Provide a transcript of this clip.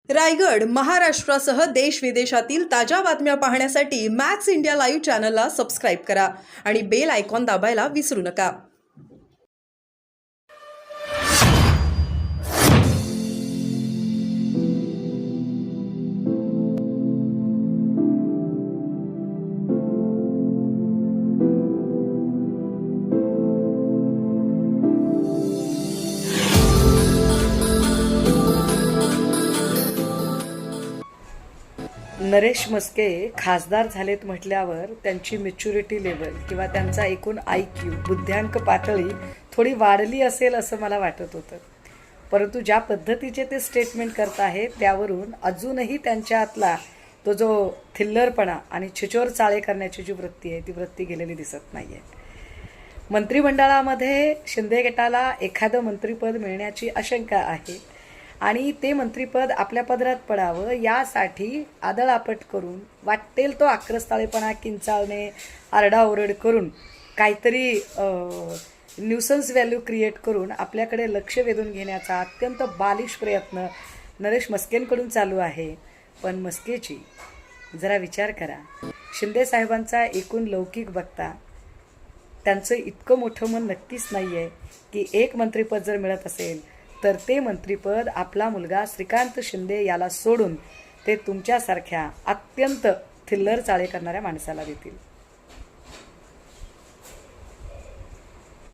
रायगड, महाराष्ट्रासह देश विदेशातील ताज्या बातम्या पाहण्यासाठी मॅक्स इंडिया लाईव्ह चॅनलला सबस्क्राईब करा आणि बेल आयकॉन दाबायला विसरू नका. नरेश म्हस्के खासदार झालेत म्हटल्यावर त्यांची मॅच्युरिटी लेवल किंवा त्यांचा एकूण IQ बुद्ध्यांक पातळी थोडी वाढली असेल असं मला वाटत होतं. परंतु ज्या पद्धतीचे ते स्टेटमेंट करत आहेत त्यावरून अजूनही त्यांच्यातला तो जो थिल्लरपणा आणि छिछोर चाळे करण्याची जी वृत्ती आहे ती वृत्ती गेलेली दिसत नाही आहे. मंत्रिमंडळामध्ये शिंदे गटाला एखादं मंत्रिपद मिळण्याची आशंका आहे आणि ते मंत्रिपद आपल्या पदरात पडावं यासाठी आदळआपट करून वाटेल तो आक्रस्ताळेपणा किंचाळणे आरडाओरड करून काहीतरी न्यूसन्स व्हॅल्यू क्रिएट करून आपल्याकडे लक्ष वेधून घेण्याचा अत्यंत बालिश प्रयत्न नरेश म्हस्केंकडून चालू आहे. पण म्हस्केची जरा विचार करा, शिंदे साहेबांचा एकूण लौकिक बघता त्यांचं इतकं मोठं मन नक्कीच नाही आहे की एक मंत्रिपद जर मिळत असेल तर ते मंत्रिपद आपला मुलगा श्रीकांत शिंदे याला सोडून ते तुमच्यासारख्या अत्यंत थिल्लर चाळे करणाऱ्या माणसाला देतील.